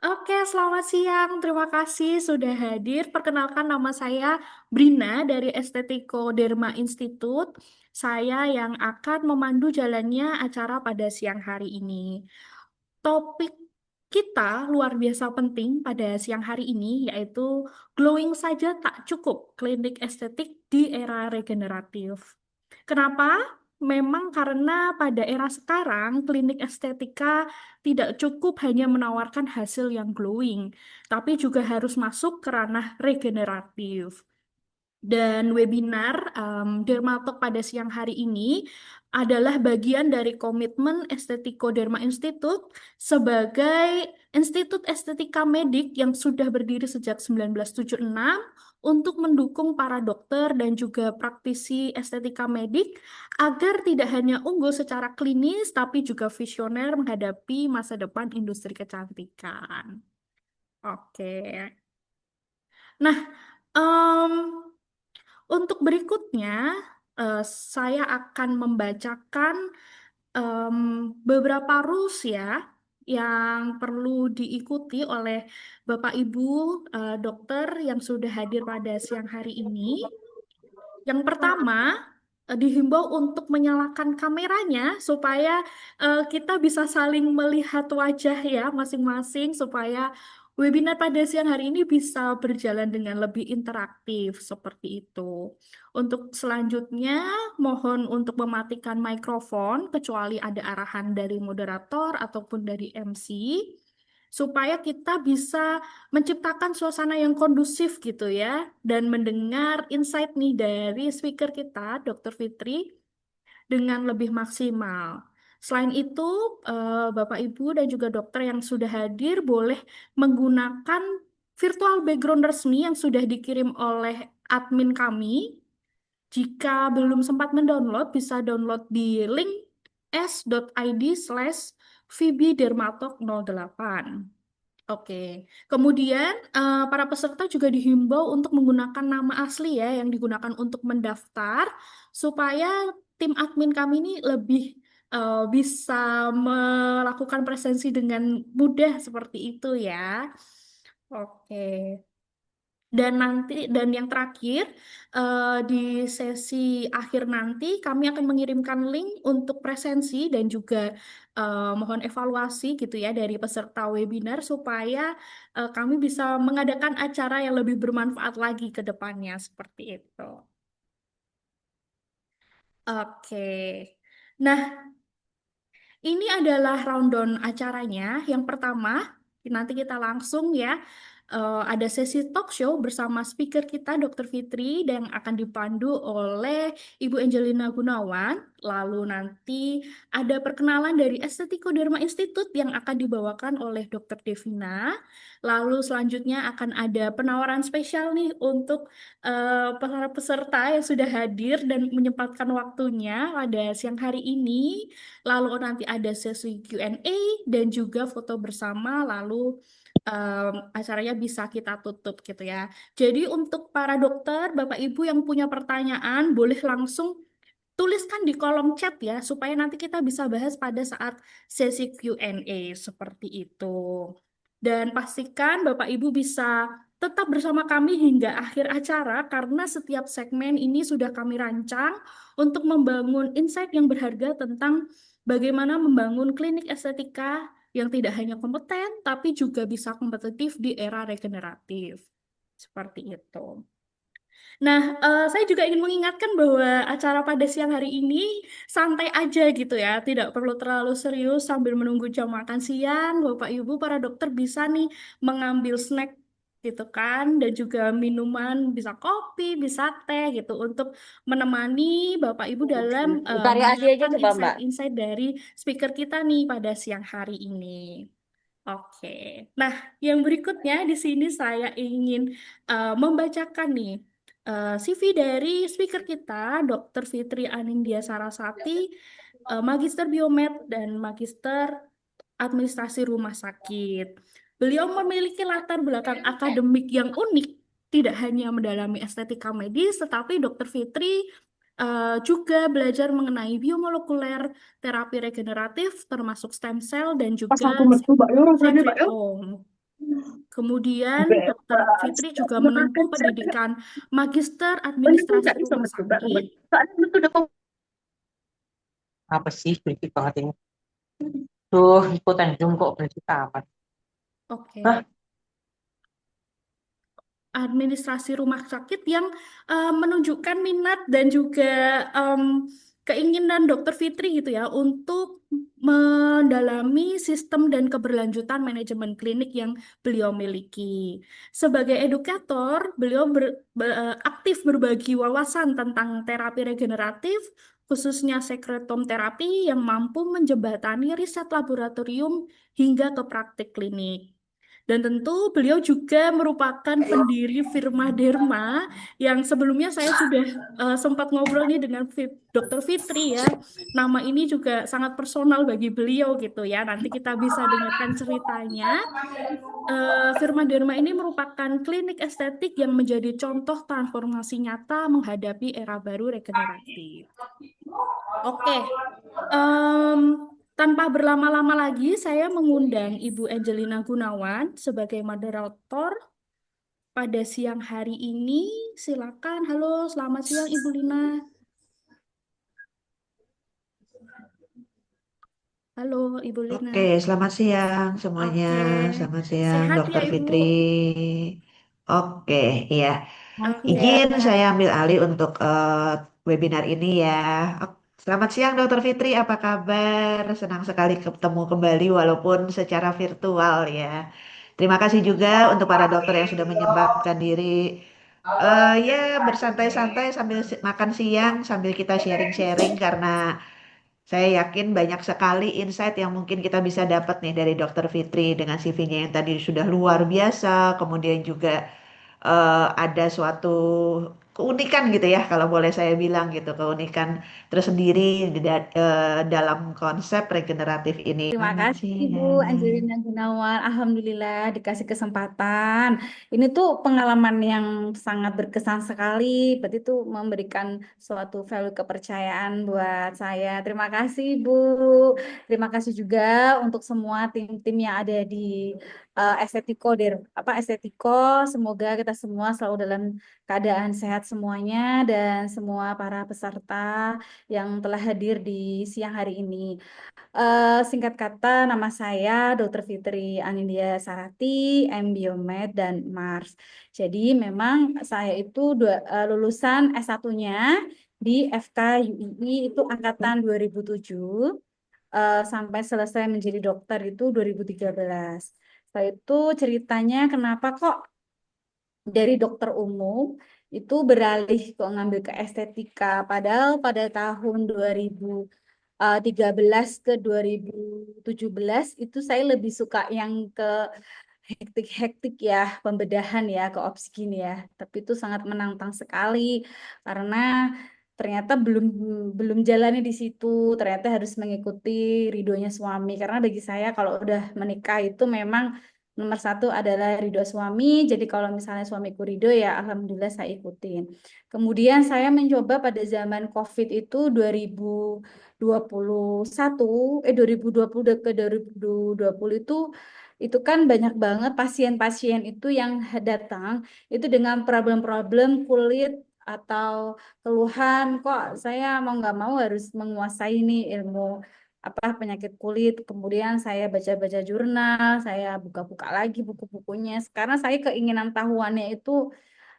Oke, selamat siang. Terima kasih sudah hadir. Perkenalkan nama saya Brina dari Estetiko Derma Institute. Saya yang akan memandu jalannya acara pada siang hari ini. Topik kita luar biasa penting pada siang hari ini yaitu glowing saja tak cukup, klinik estetik di era regeneratif. Kenapa? Memang karena pada era sekarang klinik estetika tidak cukup hanya menawarkan hasil yang glowing, tapi juga harus masuk ke ranah regeneratif. Dan webinar Dermatalk pada siang hari ini adalah bagian dari komitmen Estetiko Derma Institute sebagai institut estetika medik yang sudah berdiri sejak 1976 untuk mendukung para dokter dan juga praktisi estetika medik agar tidak hanya unggul secara klinis tapi juga visioner menghadapi masa depan industri kecantikan. Oke. Nah, em, untuk berikutnya, eh, saya akan membacakan em, beberapa rules ya yang perlu diikuti oleh Bapak Ibu dokter yang sudah hadir pada siang hari ini. Yang pertama, dihimbau untuk menyalakan kameranya supaya kita bisa saling melihat wajah ya masing-masing supaya webinar pada siang hari ini bisa berjalan dengan lebih interaktif seperti itu. Untuk selanjutnya, mohon untuk mematikan mikrofon kecuali ada arahan dari moderator ataupun dari MC supaya kita bisa menciptakan suasana yang kondusif gitu ya dan mendengar insight nih dari speaker kita, Dr. Fitri, dengan lebih maksimal. Selain itu, Bapak, Ibu, dan juga dokter yang sudah hadir boleh menggunakan virtual background resmi yang sudah dikirim oleh admin kami. Jika belum sempat mendownload, bisa download di link s.id/vbdermatok08. Oke, kemudian para peserta juga dihimbau untuk menggunakan nama asli ya yang digunakan untuk mendaftar supaya tim admin kami ini lebih bisa melakukan presensi dengan mudah seperti itu ya. Oke. Dan yang terakhir di sesi akhir nanti kami akan mengirimkan link untuk presensi dan juga mohon evaluasi gitu ya dari peserta webinar supaya kami bisa mengadakan acara yang lebih bermanfaat lagi ke depannya seperti itu. Oke. Nah, ini adalah rundown acaranya. Yang pertama, nanti kita langsung ya ada sesi talk show bersama speaker kita Dr. Fitri dan akan dipandu oleh Ibu Angelina Gunawan. Lalu nanti ada perkenalan dari Estetiko Derma Institute yang akan dibawakan oleh Dr. Devina. Lalu selanjutnya akan ada penawaran spesial nih untuk para peserta yang sudah hadir dan menyempatkan waktunya pada siang hari ini. Lalu nanti ada sesi Q&A dan juga foto bersama, lalu acaranya bisa kita tutup gitu ya. Jadi untuk para dokter, Bapak Ibu yang punya pertanyaan, boleh langsung tuliskan di kolom chat ya, supaya nanti kita bisa bahas pada saat sesi Q&A seperti itu. Dan pastikan Bapak Ibu bisa tetap bersama kami hingga akhir acara, karena setiap segmen ini sudah kami rancang untuk membangun insight yang berharga tentang bagaimana membangun klinik estetika yang tidak hanya kompeten, tapi juga bisa kompetitif di era regeneratif. Seperti itu. Nah, saya juga ingin mengingatkan bahwa acara pada siang hari ini santai aja gitu ya, tidak perlu terlalu serius sambil menunggu jam makan siang. Bapak Ibu para dokter bisa nih mengambil snack gitu kan, dan juga minuman bisa kopi, bisa teh gitu untuk menemani Bapak Ibu dalam Cari ASI aja mendengarkan coba Mbak. insight-insight dari speaker kita nih pada siang hari ini. Oke, nah yang berikutnya di sini saya ingin membacakan nih CV dari speaker kita, Dr. Fitri Anindya Sarasati, Magister Biomed dan Magister Administrasi Rumah Sakit. Beliau memiliki latar belakang akademik yang unik, tidak hanya mendalami estetika medis, tetapi Dr. Fitri juga belajar mengenai biomolekuler, terapi regeneratif, termasuk stem cell dan Pas juga aku metu Mbak Yo rasanya Mbak Yo. Secretome. Kemudian Dokter Bebas, Fitri nggak juga punya menempuh paket saya. pendidikan Magister Oh, ini kan Administrasi nggak bisa Rumah berdebat. Sakit. Soalnya itu udah apa sih berisik banget ini. Tuh, ikutan Zoom kok berisik amat. Oke. Hah? Administrasi rumah sakit yang menunjukkan minat dan juga em, keinginan Dokter Fitri gitu ya untuk mendalami sistem dan keberlanjutan manajemen klinik yang beliau miliki. Sebagai edukator, beliau aktif berbagi wawasan tentang terapi regeneratif, khususnya sekretom terapi yang mampu menjembatani riset laboratorium hingga ke praktik klinik. Dan tentu beliau juga merupakan pendiri Firma Derma yang sebelumnya saya sudah sempat ngobrol nih dengan Dr. Fitri ya. Nama ini juga sangat personal bagi beliau gitu ya. Nanti kita bisa dengarkan ceritanya. Firma Derma ini merupakan klinik estetik yang menjadi contoh transformasi nyata menghadapi era baru regeneratif. Oke, em, tanpa berlama-lama lagi, saya mengundang Ibu Angelina Gunawan sebagai moderator pada siang hari ini. Silakan, halo, selamat siang Ibu Lina. Halo Ibu Lina. Oke, selamat siang semuanya. Oke, Selamat siang, sehat ya Dokter Ibu? Fitri. Oke, iya. Oke, Izin saya ambil alih untuk webinar ini ya. Selamat siang, Dokter Fitri. Apa kabar? Senang sekali ketemu kembali walaupun secara virtual ya. Terima kasih juga untuk para dokter yang sudah menyempatkan diri. Ya, bersantai-santai sambil makan siang, sambil kita sharing-sharing karena saya yakin banyak sekali insight yang mungkin kita bisa dapat nih dari Dokter Fitri dengan CV-nya yang tadi sudah luar biasa, kemudian juga ada suatu keunikan gitu ya, kalau boleh saya bilang gitu, keunikan tersendiri dalam konsep regeneratif ini. Terima Selamat kasih Ibu siang. Angelina Gunawan. Alhamdulillah dikasih kesempatan. Ini tuh pengalaman yang sangat berkesan sekali. Berarti itu memberikan suatu value kepercayaan buat saya. Terima kasih Ibu. Terima kasih juga untuk semua tim-tim yang ada di Estetiko Estetiko. Semoga kita semua selalu dalam keadaan sehat semuanya dan semua para peserta yang telah hadir di siang hari ini. Singkat kata, nama saya Dr. Fitri Anindya Sarati, M Biomed dan Mars. Jadi memang saya itu lulusan S1-nya di FK UII itu angkatan 2007 sampai selesai menjadi dokter itu 2013. Setelah itu ceritanya kenapa kok dari dokter umum itu beralih kok ngambil ke estetika. Padahal pada tahun 2013 ke 2017 itu saya lebih suka yang ke hektik-hektik ya, pembedahan ya ke Opskin ya. Tapi itu sangat menantang sekali karena ternyata belum belum jalani di situ. Ternyata harus mengikuti ridhonya suami. Karena bagi saya kalau udah menikah itu memang nomor satu adalah ridho suami. Jadi kalau misalnya suamiku ridho ya alhamdulillah saya ikutin. Kemudian saya mencoba pada zaman COVID itu 2021, 2020 ke 2020 itu kan banyak banget pasien-pasien itu yang datang itu dengan problem-problem kulit atau keluhan kok saya mau nggak mau harus menguasai nih ilmu apa penyakit kulit. Kemudian saya baca-baca jurnal, saya buka-buka lagi buku-bukunya. Sekarang saya keinginan tahuannya itu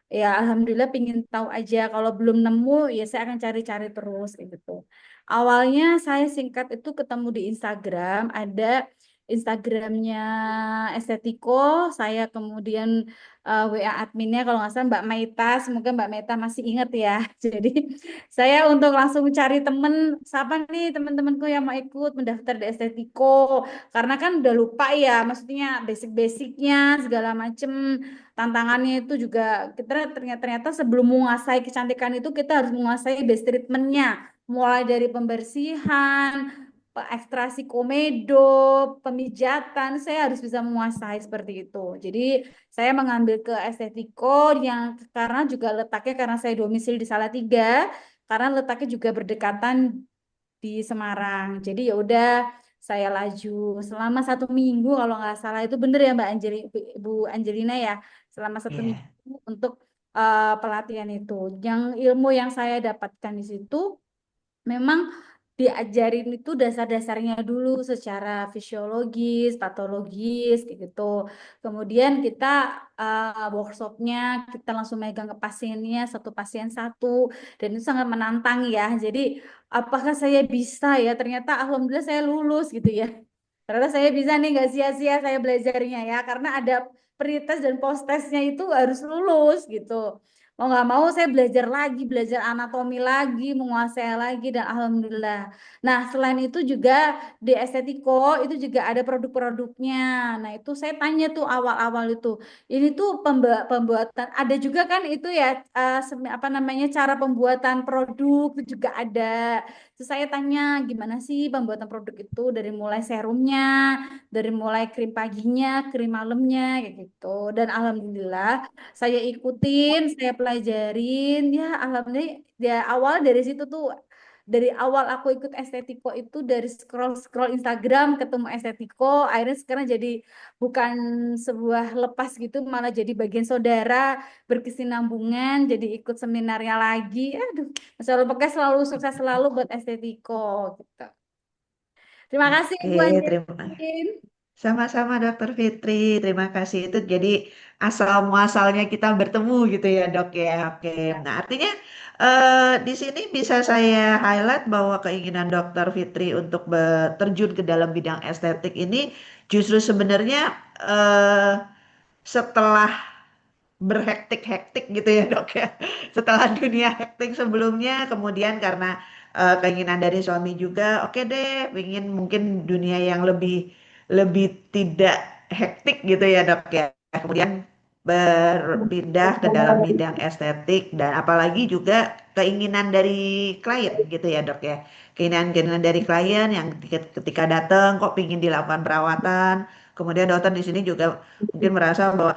ya alhamdulillah pingin tahu aja. Kalau belum nemu ya saya akan cari-cari terus kayak gitu. Awalnya saya singkat itu ketemu di Instagram, ada Instagramnya Estetiko, saya kemudian WA adminnya kalau nggak salah Mbak Maita, semoga Mbak Maita masih ingat ya. Jadi saya untuk langsung cari temen, siapa nih teman-temanku yang mau ikut mendaftar di Estetiko, karena kan udah lupa ya, maksudnya basic-basicnya segala macem. Tantangannya itu juga kita ternyata sebelum menguasai kecantikan itu kita harus menguasai base treatmentnya, mulai dari pembersihan, ekstraksi komedo, pemijatan, saya harus bisa menguasai seperti itu. Jadi saya mengambil ke estetiko yang karena juga letaknya karena saya domisili di Salatiga, karena letaknya juga berdekatan di Semarang. Jadi ya udah saya laju selama 1 minggu kalau nggak salah itu bener ya Bu Angelina ya, selama satu Iya. minggu untuk pelatihan itu. Yang ilmu yang saya dapatkan di situ memang diajarin itu dasar-dasarnya dulu secara fisiologis, patologis, kayak gitu. Kemudian kita workshopnya kita langsung megang ke pasiennya satu pasien satu, dan itu sangat menantang ya. Jadi apakah saya bisa ya? Ternyata alhamdulillah saya lulus gitu ya. Ternyata saya bisa nih, nggak sia-sia saya belajarnya ya, karena ada pretest dan post-testnya itu harus lulus gitu. Mau nggak mau saya belajar lagi, belajar anatomi lagi, menguasai lagi, dan alhamdulillah. Nah, selain itu juga di Estetiko itu juga ada produk-produknya. Nah, itu saya tanya tuh awal-awal itu. Ini tuh pembuatan ada juga kan itu ya, apa namanya, cara pembuatan produk itu juga ada. Terus saya tanya gimana sih pembuatan produk itu, dari mulai serumnya, dari mulai krim paginya, krim malamnya kayak gitu. Dan alhamdulillah saya ikutin, saya pelajarin, ya alhamdulillah. Ya awal dari situ tuh, dari awal aku ikut Estetiko itu dari scroll scroll Instagram ketemu Estetiko, akhirnya sekarang jadi bukan sebuah lepas gitu, malah jadi bagian saudara, berkesinambungan, jadi ikut seminarnya lagi. Aduh, Masya Allah, pokoknya selalu sukses selalu buat Estetiko gitu. Terima kasih Oke, Ibu terima. Angelin. Sama-sama Dokter Fitri, terima kasih. Itu jadi asal muasalnya kita bertemu gitu ya Dok ya. Oke, nah artinya di sini bisa saya highlight bahwa keinginan Dokter Fitri untuk terjun ke dalam bidang estetik ini justru sebenarnya eh, setelah berhektik-hektik gitu ya Dok ya. Setelah dunia hektik sebelumnya, kemudian karena keinginan dari suami juga, oke deh, ingin mungkin dunia yang lebih lebih tidak hektik gitu ya Dok ya. Kemudian berpindah ke dalam bidang estetik dan apalagi juga keinginan dari klien gitu ya Dok ya. Keinginan-keinginan dari klien yang ketika datang kok pingin dilakukan perawatan, kemudian dokter di sini juga mungkin merasa bahwa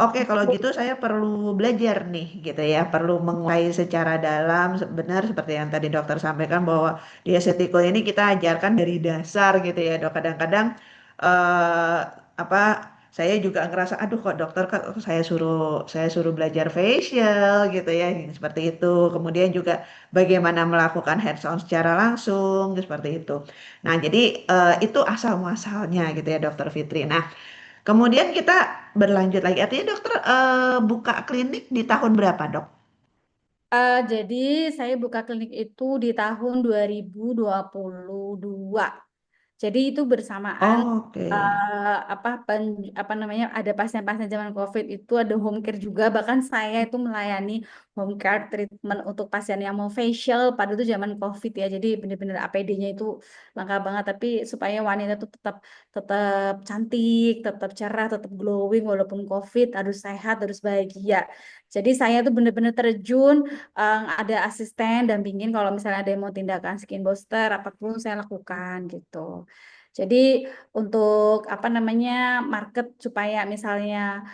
oke, kalau gitu saya perlu belajar nih, gitu ya. Perlu menguasai secara dalam, benar seperti yang tadi dokter sampaikan bahwa di estetiko ini kita ajarkan dari dasar, gitu ya, dok. Kadang-kadang eh apa? Saya juga ngerasa, aduh kok dokter kok saya suruh belajar facial, gitu ya, seperti itu. Kemudian juga bagaimana melakukan hands on secara langsung, seperti itu. Nah, jadi itu asal muasalnya, gitu ya, dokter Fitri. Nah. Kemudian kita berlanjut lagi. Artinya dokter buka klinik di tahun berapa, Dok? Jadi saya buka klinik itu di tahun 2022. Jadi itu bersamaan Oke. apa namanya, ada pasien-pasien zaman COVID itu ada home care juga, bahkan saya itu melayani home care treatment untuk pasien yang mau facial pada itu zaman COVID ya. Jadi benar-benar APD-nya itu lengkap banget, tapi supaya wanita itu tetap tetap cantik, tetap cerah, tetap glowing walaupun COVID, harus sehat, harus bahagia. Jadi saya tuh benar-benar terjun, ada asisten dampingin kalau misalnya ada yang mau tindakan skin booster apapun saya lakukan gitu. Jadi untuk apa namanya, market supaya misalnya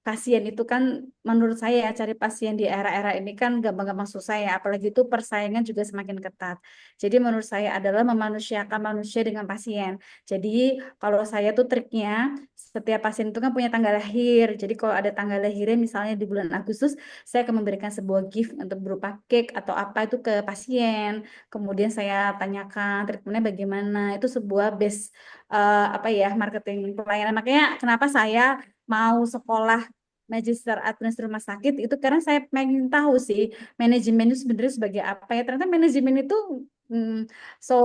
pasien itu kan, menurut saya ya, cari pasien di era-era ini kan gampang-gampang susah ya, apalagi itu persaingan juga semakin ketat. Jadi menurut saya adalah memanusiakan manusia dengan pasien. Jadi kalau saya tuh triknya, setiap pasien itu kan punya tanggal lahir. Jadi kalau ada tanggal lahirnya misalnya di bulan Agustus, saya akan memberikan sebuah gift untuk berupa cake atau apa itu ke pasien. Kemudian saya tanyakan treatmentnya bagaimana. Itu sebuah base apa ya, marketing pelayanan. Makanya kenapa saya mau sekolah magister administrasi rumah sakit itu, karena saya pengen tahu sih manajemen itu sebenarnya sebagai apa ya. Ternyata manajemen itu hmm, so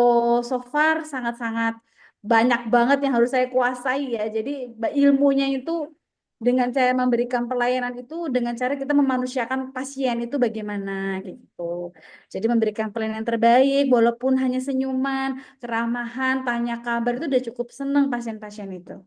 so far sangat-sangat banyak banget yang harus saya kuasai ya. Jadi ilmunya itu dengan cara memberikan pelayanan itu, dengan cara kita memanusiakan pasien itu bagaimana gitu. Jadi memberikan pelayanan yang terbaik walaupun hanya senyuman, keramahan, tanya kabar, itu udah cukup senang pasien-pasien itu.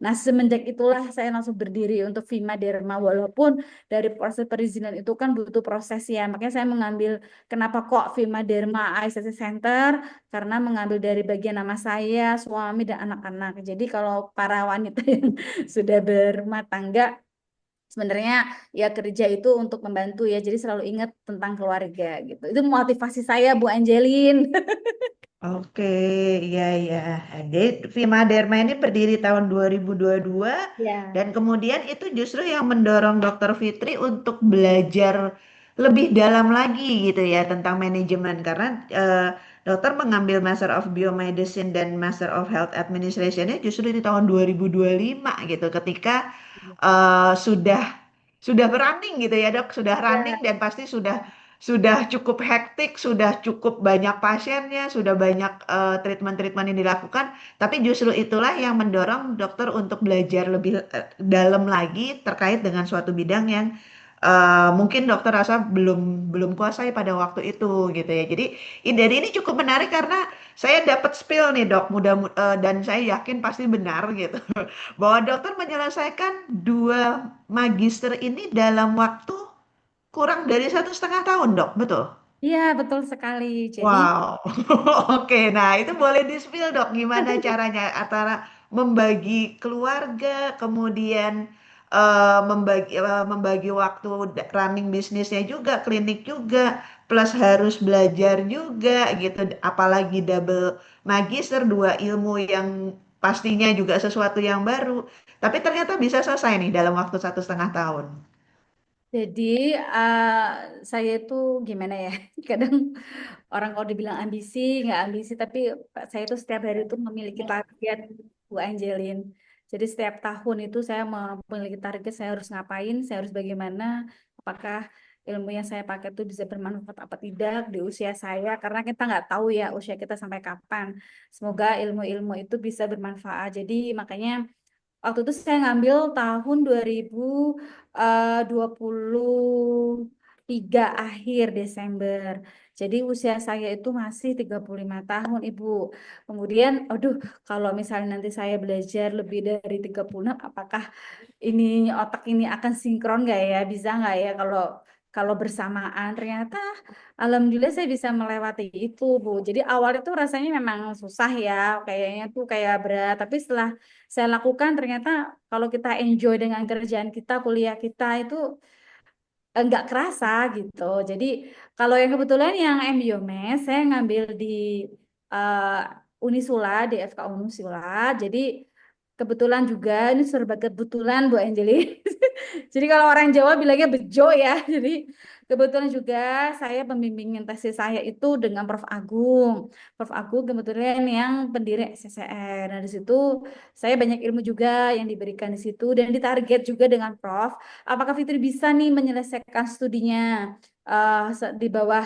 Nah, semenjak itulah saya langsung berdiri untuk Vima Derma, walaupun dari proses perizinan itu kan butuh proses ya. Makanya saya mengambil, kenapa kok Vima Derma ASC Center? Karena mengambil dari bagian nama saya, suami, dan anak-anak. Jadi kalau para wanita yang sudah berumah tangga, sebenarnya ya kerja itu untuk membantu ya. Jadi selalu ingat tentang keluarga gitu. Itu motivasi saya, Bu Angelin. Oke, iya iya. Jadi Vima Derma ini berdiri tahun 2022 Ya. dan kemudian itu justru yang mendorong Dokter Fitri untuk belajar lebih dalam lagi gitu ya tentang manajemen karena dokter mengambil Master of Biomedicine dan Master of Health Administration-nya justru di tahun 2025 gitu ketika sudah running gitu ya dok, sudah running Ya. dan pasti sudah cukup hektik, sudah cukup banyak pasiennya, sudah banyak treatment-treatment yang dilakukan. Tapi justru itulah yang mendorong dokter untuk belajar lebih dalam lagi terkait dengan suatu bidang yang mungkin dokter rasa belum belum kuasai pada waktu itu gitu ya. Jadi dari ini cukup menarik karena saya dapat spill nih dok, dan saya yakin pasti benar gitu bahwa dokter menyelesaikan dua magister ini dalam waktu kurang dari 1,5 tahun, dok. Betul? Iya, betul sekali. Jadi Wow. Oke, nah itu boleh di-spill, dok. Gimana caranya antara membagi keluarga, kemudian membagi waktu running bisnisnya juga, klinik juga, plus harus belajar juga gitu. Apalagi double magister, dua ilmu yang pastinya juga sesuatu yang baru. Tapi ternyata bisa selesai nih dalam waktu 1,5 tahun. Jadi eh, saya itu gimana ya? Kadang orang kalau dibilang ambisi, nggak ambisi, tapi saya itu setiap hari itu memiliki target, Bu Angelin. Jadi setiap tahun itu saya memiliki target, saya harus ngapain, saya harus bagaimana, apakah ilmu yang saya pakai itu bisa bermanfaat apa tidak di usia saya, karena kita nggak tahu ya usia kita sampai kapan. Semoga ilmu-ilmu itu bisa bermanfaat. Jadi makanya waktu itu saya ngambil tahun 2023 akhir Desember. Jadi usia saya itu masih 35 tahun, Ibu. Kemudian, aduh, kalau misalnya nanti saya belajar lebih dari 36, apakah ini otak ini akan sinkron nggak ya? Bisa nggak ya kalau kalau bersamaan? Ternyata alhamdulillah saya bisa melewati itu, Bu. Jadi awalnya tuh rasanya memang susah ya, kayaknya tuh kayak berat. Tapi setelah saya lakukan ternyata kalau kita enjoy dengan kerjaan kita, kuliah kita itu nggak kerasa gitu. Jadi kalau yang kebetulan yang MBiomes saya ngambil di Unisula, di FK Unisula. Jadi kebetulan juga ini serba kebetulan Bu Anjeli. Jadi kalau orang Jawa bilangnya bejo ya. Jadi kebetulan juga saya pembimbingan tesis saya itu dengan Prof. Agung. Prof. Agung kebetulan yang pendiri SCCR. Nah, di situ saya banyak ilmu juga yang diberikan di situ dan ditarget juga dengan Prof. Apakah Fitri bisa nih menyelesaikan studinya di bawah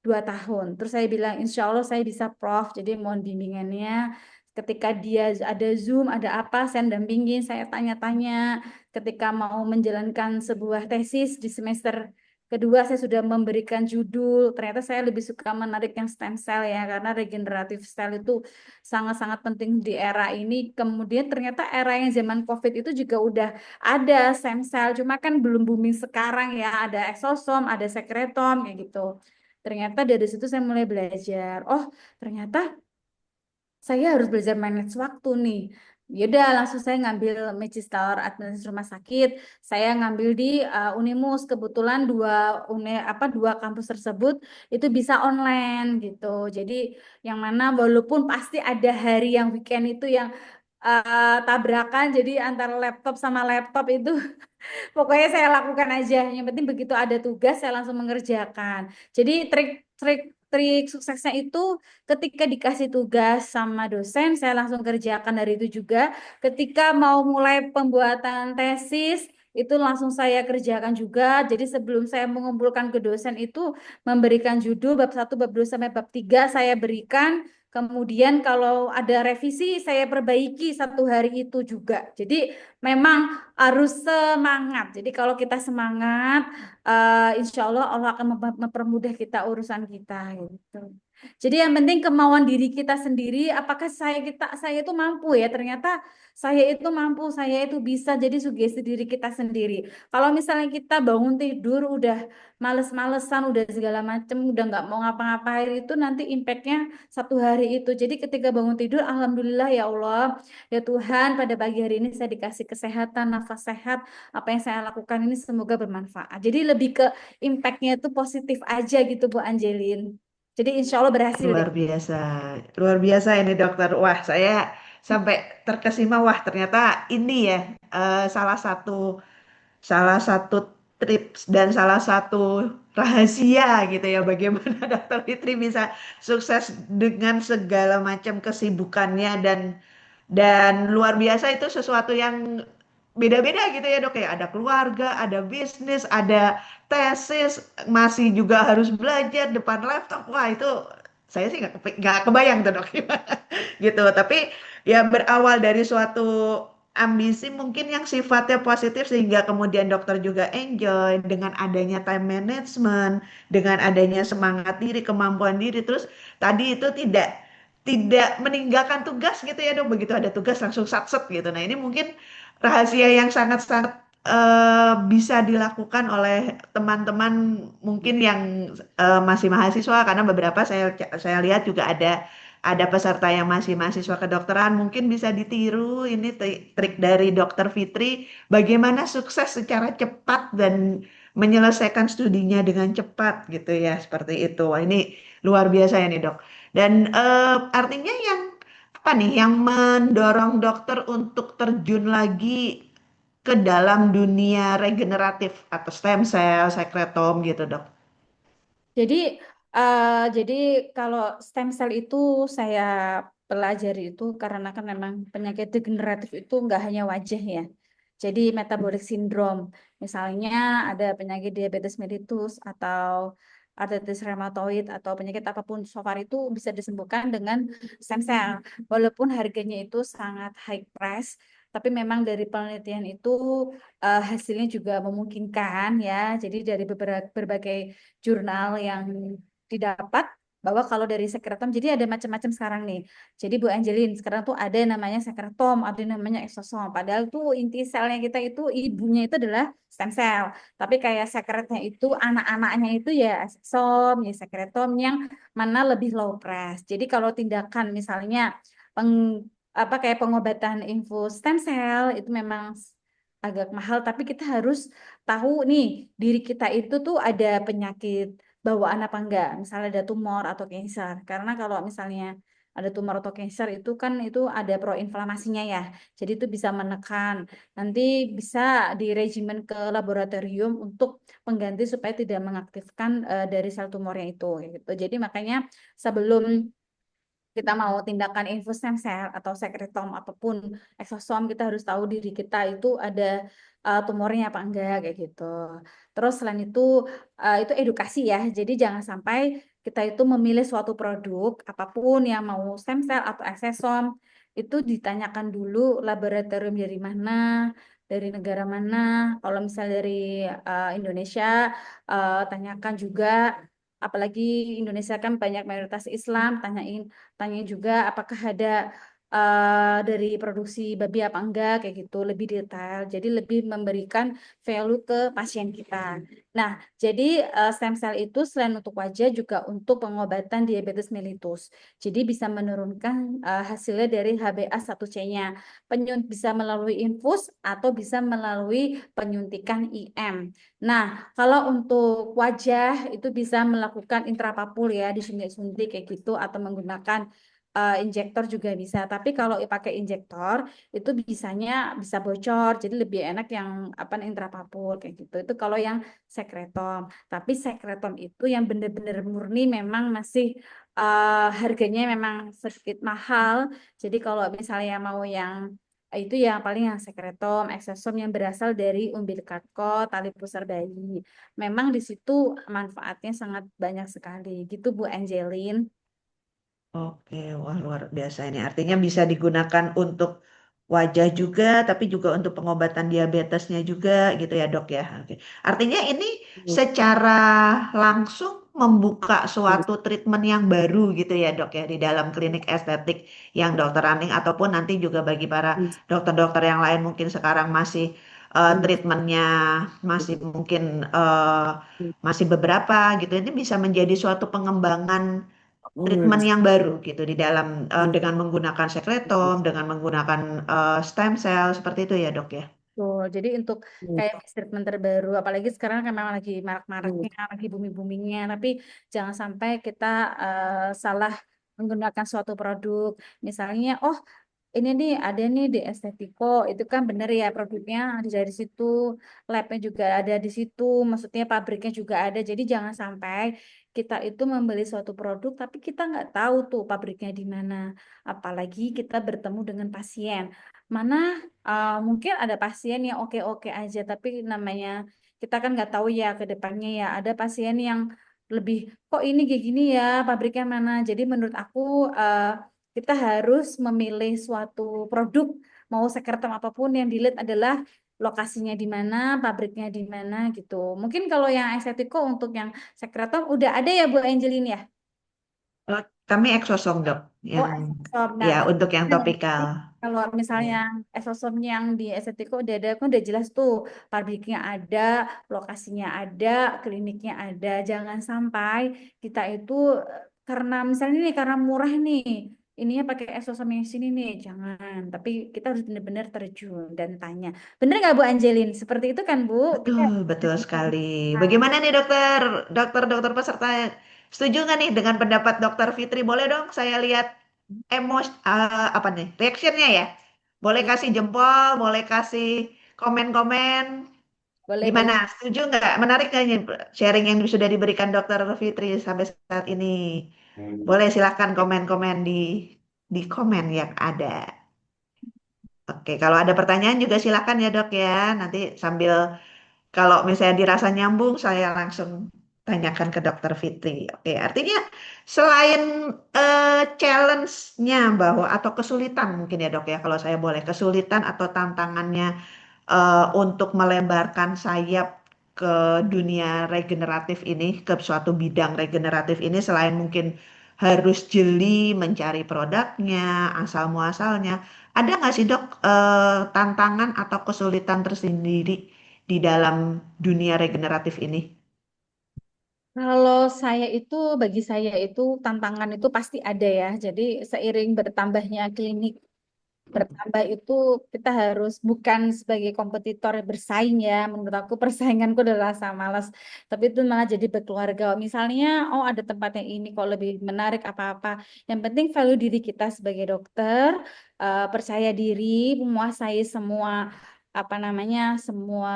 2 tahun. Terus saya bilang, insya Allah saya bisa Prof. Jadi mohon bimbingannya. Ketika dia ada Zoom, ada apa, saya dampingin, saya tanya-tanya. Ketika mau menjalankan sebuah tesis di semester kedua, saya sudah memberikan judul. Ternyata saya lebih suka menarik yang stem cell ya, karena regeneratif cell itu sangat-sangat penting di era ini. Kemudian ternyata era yang zaman COVID itu juga udah ada stem cell, cuma kan belum booming sekarang ya. Ada exosom, ada sekretom, kayak gitu. Ternyata dari situ saya mulai belajar. Oh, ternyata saya harus belajar manage waktu nih. Yaudah, langsung saya ngambil Magister Administrasi Rumah Sakit. Saya ngambil di Unimus. Kebetulan dua kampus tersebut itu bisa online gitu. Jadi yang mana walaupun pasti ada hari yang weekend itu yang tabrakan. Jadi antara laptop sama laptop itu pokoknya saya lakukan aja. Yang penting begitu ada tugas saya langsung mengerjakan. Jadi trik suksesnya itu ketika dikasih tugas sama dosen saya langsung kerjakan dari itu juga. Ketika mau mulai pembuatan tesis itu langsung saya kerjakan juga. Jadi sebelum saya mengumpulkan ke dosen itu memberikan judul bab 1, bab 2 sampai bab 3 saya berikan. Kemudian kalau ada revisi saya perbaiki satu hari itu juga. Jadi memang harus semangat. Jadi kalau kita semangat, insya Allah Allah akan mempermudah kita urusan kita gitu. Jadi yang penting kemauan diri kita sendiri. Apakah saya itu mampu ya? Ternyata saya itu mampu, saya itu bisa. Jadi sugesti diri kita sendiri. Kalau misalnya kita bangun tidur udah males-malesan, udah segala macem, udah nggak mau ngapa-ngapain itu nanti impactnya satu hari itu. Jadi ketika bangun tidur, alhamdulillah ya Allah. Ya Tuhan, pada pagi hari ini saya dikasih kesehatan, nafas sehat. Apa yang saya lakukan ini semoga bermanfaat. Jadi lebih ke impactnya itu positif aja gitu Bu Angelin. Jadi insya Allah berhasil deh. Luar biasa, luar biasa ini dokter. Wah, saya sampai terkesima. Wah, ternyata ini ya salah satu tips dan salah satu rahasia gitu ya bagaimana dokter Fitri bisa sukses dengan segala macam kesibukannya dan luar biasa itu sesuatu yang beda-beda gitu ya dok ya. Ada keluarga, ada bisnis, ada tesis, masih juga harus belajar depan laptop. Wah itu saya sih nggak kebayang tuh dok gitu. Tapi ya berawal dari suatu ambisi mungkin yang sifatnya positif sehingga kemudian dokter juga enjoy dengan adanya time management, dengan adanya semangat diri, kemampuan diri. Terus tadi itu tidak meninggalkan tugas gitu ya dok. Begitu ada tugas langsung satset gitu. Nah ini mungkin rahasia yang sangat-sangat bisa dilakukan oleh teman-teman mungkin yang masih mahasiswa karena beberapa saya lihat juga ada peserta yang masih mahasiswa kedokteran mungkin bisa ditiru ini trik dari Dokter Fitri bagaimana sukses secara cepat dan menyelesaikan studinya dengan cepat gitu ya seperti itu. Wah, ini luar biasa ya nih dok. Dan artinya yang apa nih yang mendorong dokter untuk terjun lagi ke dalam dunia regeneratif atau stem cell, sekretom gitu dok. Jadi, jadi kalau stem cell itu saya pelajari itu karena kan memang penyakit degeneratif itu nggak hanya wajah ya. Jadi metabolic syndrome, misalnya ada penyakit diabetes mellitus atau artritis rheumatoid atau penyakit apapun so far itu bisa disembuhkan dengan stem cell. Walaupun harganya itu sangat high price, tapi memang dari penelitian itu hasilnya juga memungkinkan ya. Jadi dari berbagai jurnal yang didapat bahwa kalau dari sekretom jadi ada macam-macam sekarang nih. Jadi Bu Angelin sekarang tuh ada namanya sekretom, ada namanya eksosom. Padahal tuh inti selnya kita itu ibunya itu adalah stem cell. Tapi kayak sekretnya itu anak-anaknya itu ya eksosom, ya sekretom yang mana lebih low press. Jadi kalau tindakan misalnya peng, apa kayak pengobatan infus stem cell itu memang agak mahal, tapi kita harus tahu nih diri kita itu tuh ada penyakit bawaan apa enggak, misalnya ada tumor atau kanker. Karena kalau misalnya ada tumor atau kanker itu kan itu ada proinflamasinya ya. Jadi itu bisa menekan. Nanti bisa di regimen ke laboratorium untuk pengganti supaya tidak mengaktifkan dari sel tumornya itu gitu. Jadi makanya sebelum kita mau tindakan infus stem cell atau sekretom apapun eksosom kita harus tahu diri kita itu ada tumornya apa enggak kayak gitu. Terus selain itu edukasi ya. Jadi jangan sampai kita itu memilih suatu produk apapun yang mau stem cell atau eksosom itu ditanyakan dulu laboratorium dari mana, dari negara mana. Kalau misalnya dari Indonesia tanyakan juga apalagi Indonesia kan banyak mayoritas Islam, tanya juga apakah ada dari produksi babi apa enggak kayak gitu lebih detail jadi lebih memberikan value ke pasien kita. Nah jadi stem cell itu selain untuk wajah juga untuk pengobatan diabetes mellitus jadi bisa menurunkan hasilnya dari HbA1c-nya bisa melalui infus atau bisa melalui penyuntikan IM. Nah kalau untuk wajah itu bisa melakukan intrapapul ya disuntik-suntik kayak gitu atau menggunakan injektor juga bisa. Tapi kalau pakai injektor itu bisa bocor. Jadi lebih enak yang apa intrapapul kayak gitu. Itu kalau yang sekretom. Tapi sekretom itu yang benar-benar murni memang masih harganya memang sedikit mahal. Jadi kalau misalnya mau yang itu yang paling yang sekretom, eksosom yang berasal dari umbilical cord, tali pusar bayi. Memang di situ manfaatnya sangat banyak sekali. Gitu Bu Angelin. Oke, wah luar biasa ini. Artinya bisa digunakan untuk wajah juga, tapi juga untuk pengobatan diabetesnya juga gitu ya dok ya. Oke. Artinya ini secara langsung membuka suatu treatment yang baru gitu ya dok ya di dalam klinik estetik yang dokter Aning ataupun nanti juga bagi para dokter-dokter yang lain mungkin sekarang masih treatmentnya masih mungkin masih beberapa gitu. Ini bisa menjadi suatu pengembangan treatment yang baru gitu di dalam dengan menggunakan sekretom, dengan menggunakan stem cell seperti itu ya dok ya. Betul. Jadi untuk Hmm. kayak treatment terbaru, apalagi sekarang kan memang lagi marak-maraknya, lagi booming-boomingnya, tapi jangan sampai kita salah menggunakan suatu produk. Misalnya, oh ini nih ada nih di Estetiko, itu kan bener ya produknya ada dari situ, labnya juga ada di situ, maksudnya pabriknya juga ada. Jadi jangan sampai kita itu membeli suatu produk tapi kita nggak tahu tuh pabriknya di mana. Apalagi kita bertemu dengan pasien. Mana mungkin ada pasien yang oke-oke aja, tapi namanya kita kan nggak tahu ya ke depannya ya. Ada pasien yang lebih kok ini kayak gini ya pabriknya mana. Jadi menurut aku kita harus memilih suatu produk mau sekretem apapun yang dilihat adalah lokasinya di mana, pabriknya di mana gitu. Mungkin kalau yang Estetico untuk yang sekretem udah ada ya Bu Angelin ya. Kami exosom dok, Oh, yang exosom. Nah, ya untuk yang nah, topikal. kalau misalnya Ya. exosom yang di Estetico udah ada, kan udah jelas tuh pabriknya ada, lokasinya ada, kliniknya ada. Jangan sampai kita itu karena misalnya nih karena murah nih, ininya pakai exosom yang sini nih, jangan. Tapi kita harus benar-benar terjun dan tanya. Bener nggak Bu Angelin? Seperti itu kan Bu? Kita Betul, betul sekali. Bagaimana nih dokter, dokter peserta setuju nggak nih dengan pendapat dokter Fitri? Boleh dong saya lihat apa nih, reactionnya ya? Boleh kasih jempol, boleh kasih komen-komen. boleh boleh. Gimana? Setuju nggak? Menarik nggak nih sharing yang sudah diberikan dokter Fitri sampai saat ini? Boleh silahkan komen-komen di komen yang ada. Oke, kalau ada pertanyaan juga silakan ya dok ya. Nanti sambil kalau misalnya dirasa nyambung, saya langsung tanyakan ke Dokter Fitri. Oke, artinya selain challenge-nya bahwa atau kesulitan mungkin ya dok ya, kalau saya boleh kesulitan atau tantangannya untuk melebarkan sayap ke dunia regeneratif ini, ke suatu bidang regeneratif ini, selain mungkin harus jeli mencari produknya, asal muasalnya, ada nggak sih dok tantangan atau kesulitan tersendiri di dalam dunia regeneratif ini? Kalau saya itu, bagi saya itu tantangan itu pasti ada ya. Jadi seiring bertambahnya klinik bertambah itu kita harus bukan sebagai kompetitor bersaing ya. Menurut aku persainganku udah rasa malas. Tapi itu malah jadi berkeluarga. Misalnya, oh ada tempat yang ini kok lebih menarik apa-apa. Yang penting value diri kita sebagai dokter, percaya diri, menguasai semua apa namanya semua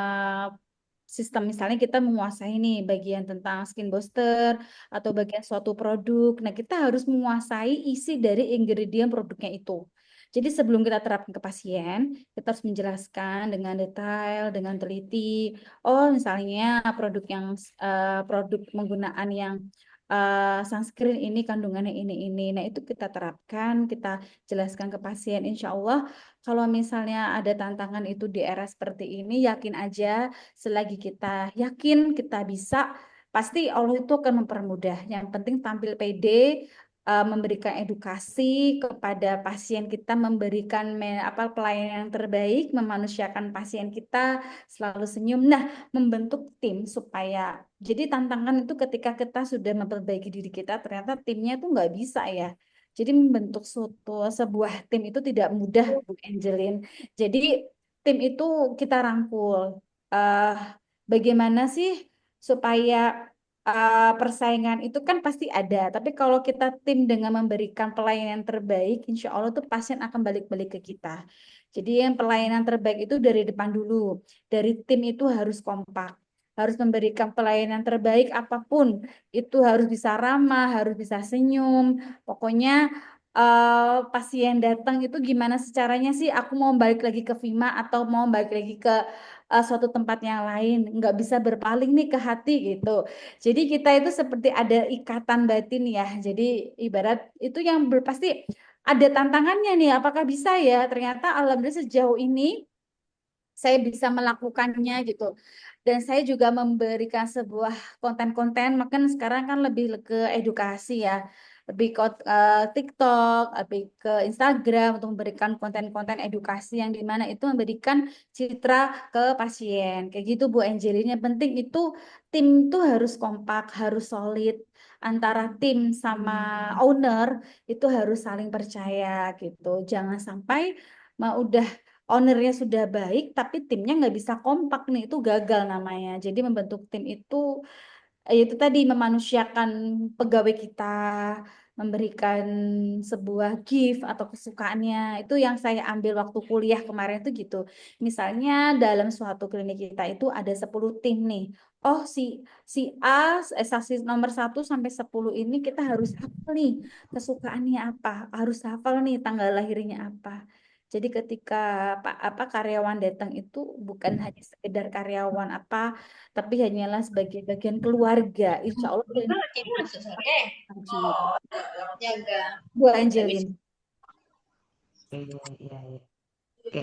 sistem. Misalnya kita menguasai nih bagian tentang skin booster atau bagian suatu produk. Nah, kita harus menguasai isi dari ingredient produknya itu. Jadi sebelum kita terapkan ke pasien, kita harus menjelaskan dengan detail, dengan teliti. Oh, misalnya produk penggunaan yang sunscreen ini kandungannya ini. Nah, itu kita terapkan, kita jelaskan ke pasien. Insya Allah, kalau misalnya ada tantangan itu di era seperti ini, yakin aja selagi kita yakin kita bisa, pasti Allah itu akan mempermudah. Yang penting tampil pede, memberikan edukasi kepada pasien kita, memberikan pelayanan yang terbaik, memanusiakan pasien kita, selalu senyum. Nah, membentuk tim supaya jadi tantangan itu ketika kita sudah memperbaiki diri kita, ternyata timnya itu nggak bisa ya. Jadi membentuk sebuah tim itu tidak mudah, Bu Angelin. Jadi tim itu kita rangkul. eh Bagaimana sih supaya persaingan itu kan pasti ada. Tapi kalau kita tim dengan memberikan pelayanan terbaik, insya Allah tuh pasien akan balik-balik ke kita. Jadi yang pelayanan terbaik itu dari depan dulu. Dari tim itu harus kompak. Harus memberikan pelayanan terbaik apapun. Itu harus bisa ramah, harus bisa senyum. Pokoknya pasien datang itu gimana secaranya sih aku mau balik lagi ke Vima atau mau balik lagi ke suatu tempat yang lain, nggak bisa berpaling nih ke hati gitu. Jadi kita itu seperti ada ikatan batin ya. Jadi ibarat itu yang pasti ada tantangannya nih. Apakah bisa ya? Ternyata alhamdulillah sejauh ini saya bisa melakukannya gitu. Dan saya juga memberikan sebuah konten-konten, makan sekarang kan lebih ke edukasi ya. Lebih ke TikTok, lebih ke Instagram untuk memberikan konten-konten edukasi yang dimana itu memberikan citra ke pasien. Kayak gitu Bu Angelina. Yang penting itu tim itu harus kompak, harus solid. Antara tim sama owner itu harus saling percaya gitu. Jangan sampai udah ownernya sudah baik, tapi timnya nggak bisa kompak nih, itu gagal namanya. Jadi membentuk tim itu itu tadi memanusiakan pegawai kita, memberikan sebuah gift atau kesukaannya. Itu yang saya ambil waktu kuliah kemarin itu gitu. Misalnya dalam suatu klinik kita itu ada 10 tim nih. Oh si A, saksi nomor 1 sampai 10 ini kita harus hafal nih kesukaannya apa, harus hafal nih tanggal lahirnya apa. Jadi ketika apa karyawan datang itu bukan hanya sekedar karyawan apa, tapi hanyalah sebagai bagian keluarga. Insya Allah klinik maju. Bu Angelin. Iya, iya, iya. Oke.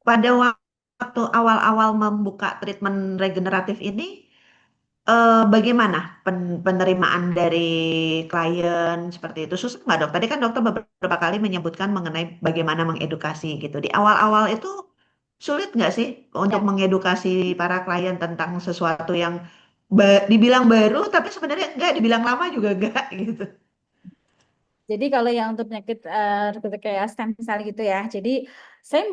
Pada waktu awal-awal membuka treatment regeneratif ini, bagaimana penerimaan dari klien seperti itu? Susah nggak dok? Tadi kan dokter beberapa kali menyebutkan mengenai bagaimana mengedukasi gitu. Di awal-awal itu sulit nggak sih untuk Ya. mengedukasi para klien tentang sesuatu yang dibilang baru, tapi sebenarnya enggak, dibilang lama juga enggak gitu. Jadi kalau yang untuk penyakit kayak stem cell gitu ya. Jadi saya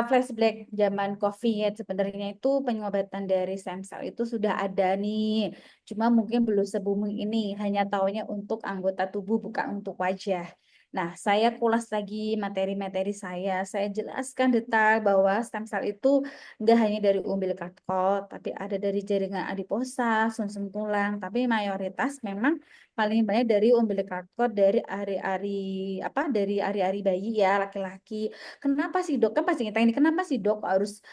flashback zaman COVID sebenarnya itu pengobatan dari stem cell itu sudah ada nih. Cuma mungkin belum se-booming ini. Hanya taunya untuk anggota tubuh bukan untuk wajah. Nah, saya kulas lagi materi-materi saya. Saya jelaskan detail bahwa stem cell itu nggak hanya dari umbilical cord, tapi ada dari jaringan adiposa, sumsum tulang. Tapi mayoritas memang paling banyak dari umbilical cord dari ari-ari apa dari ari-ari bayi ya laki-laki. Kenapa sih dok? Kan pasti kita ini kenapa sih dok harus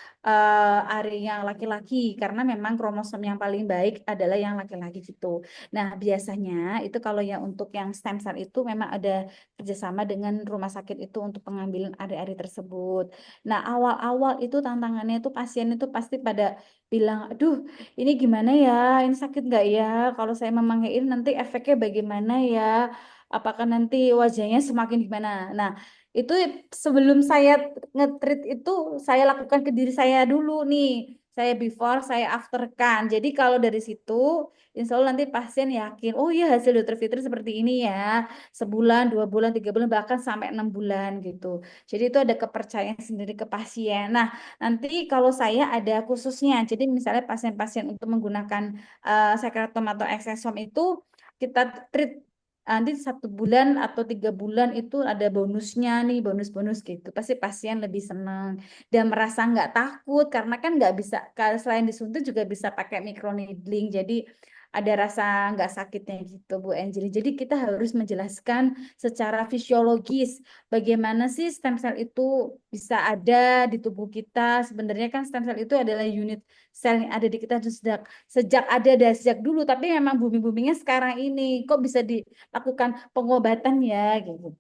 ari yang laki-laki? Karena memang kromosom yang paling baik adalah yang laki-laki gitu. Nah biasanya itu kalau yang untuk yang stem cell itu memang ada kerjasama dengan rumah sakit itu untuk pengambilan ari-ari tersebut. Nah awal-awal itu tantangannya itu pasien itu pasti pada bilang, aduh ini gimana ya? Ini sakit nggak ya? Kalau saya memanggil nanti efeknya bagaimana ya? Apakah nanti wajahnya semakin gimana? Nah, itu sebelum saya nge-treat itu saya lakukan ke diri saya dulu nih. Saya before, saya after kan. Jadi kalau dari situ, insya Allah nanti pasien yakin, oh iya hasil dokter Fitri seperti ini ya. Sebulan, 2 bulan, 3 bulan, bahkan sampai 6 bulan gitu. Jadi itu ada kepercayaan sendiri ke pasien. Nah, nanti kalau saya ada khususnya, jadi misalnya pasien-pasien untuk menggunakan sekretom atau eksesom itu kita treat nanti 1 bulan atau 3 bulan itu ada bonusnya nih, bonus-bonus gitu. Pasti pasien lebih senang dan merasa nggak takut karena kan nggak bisa, selain disuntik juga bisa pakai microneedling. Jadi ada rasa nggak sakitnya gitu Bu Angeli. Jadi kita harus menjelaskan secara fisiologis bagaimana sih stem cell itu bisa ada di tubuh kita. Sebenarnya kan stem cell itu adalah unit sel yang ada di kita sejak sejak ada dari sejak dulu, tapi memang booming-boomingnya sekarang ini. Kok bisa dilakukan pengobatan ya gitu.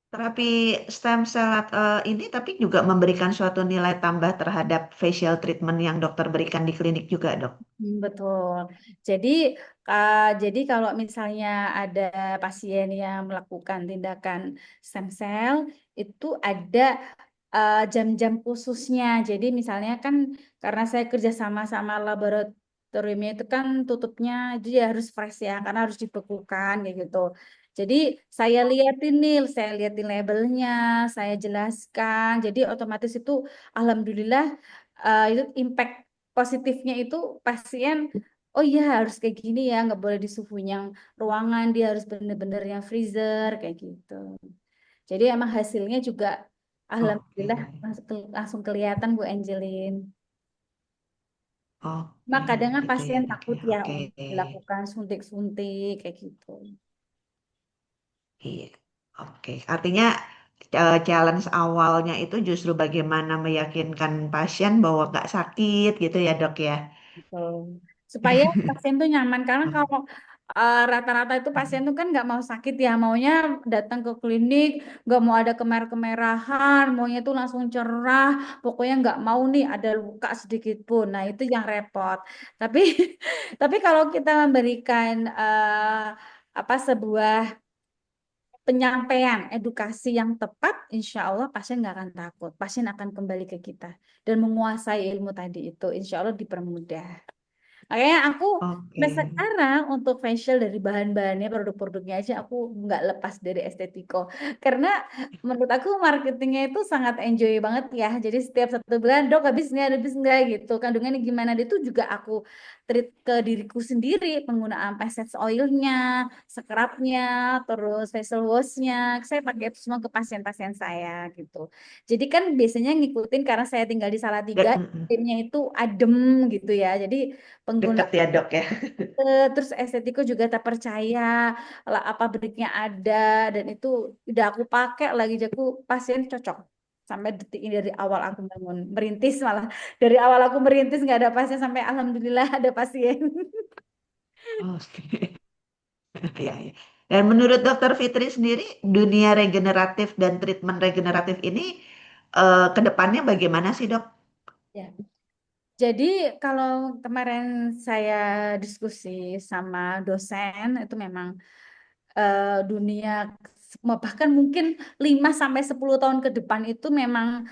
Terapi stem cell ini tapi juga memberikan suatu nilai tambah terhadap facial treatment yang dokter berikan di klinik juga, dok. Betul. Jadi, jadi kalau misalnya ada pasien yang melakukan tindakan stem cell, itu ada jam-jam khususnya. Jadi misalnya kan karena saya kerja sama laboratoriumnya itu kan tutupnya jadi harus fresh ya, karena harus dibekukan kayak gitu. Jadi saya liatin labelnya, saya jelaskan. Jadi otomatis itu, alhamdulillah itu impact positifnya itu pasien, oh iya harus kayak gini ya, nggak boleh di suhu yang ruangan, dia harus bener-bener yang freezer kayak gitu. Jadi emang hasilnya juga Oke, alhamdulillah langsung kelihatan Bu Angelin. oke, Mak kadang kan gitu ya pasien dok takut ya. ya Oke, untuk dilakukan suntik-suntik kayak gitu. iya, oke. Artinya challenge awalnya itu justru bagaimana meyakinkan pasien bahwa nggak sakit gitu ya dok ya. Gitu. Supaya pasien tuh nyaman karena kalau rata-rata itu pasien tuh kan nggak mau sakit ya, maunya datang ke klinik nggak mau ada kemer-kemerahan, maunya tuh langsung cerah, pokoknya nggak mau nih ada luka sedikit pun. Nah itu yang repot. Tapi tapi kalau kita memberikan apa sebuah penyampaian edukasi yang tepat, insya Allah pasien nggak akan takut, pasien akan kembali ke kita dan menguasai ilmu tadi itu, insya Allah dipermudah. Makanya aku Oke. sampai sekarang untuk facial dari bahan-bahannya, produk-produknya aja aku nggak lepas dari Estetiko. Karena menurut aku marketingnya itu sangat enjoy banget ya. Jadi setiap 1 bulan, dok habis nggak gitu. Kandungannya gimana? Itu juga aku treat ke diriku sendiri. Penggunaan passage oilnya, scrubnya, terus facial washnya. Saya pakai itu semua ke pasien-pasien saya gitu. Jadi kan biasanya ngikutin karena saya tinggal di Salatiga, timnya itu adem gitu ya. Jadi pengguna Deket ya dok ya. terus Estetiko juga terpercaya lah, apa breaknya ada dan itu udah aku pakai lagi, jadi aku pasien cocok sampai detik ini. Dari awal aku bangun merintis, malah dari awal aku merintis nggak ada pasien sampai alhamdulillah ada pasien. Oke. Ya, ya. Dan menurut Dokter Fitri sendiri, dunia regeneratif dan treatment regeneratif ini ke depannya bagaimana sih dok? Ya. Jadi kalau kemarin saya diskusi sama dosen itu memang dunia bahkan mungkin 5 sampai 10 tahun ke depan itu memang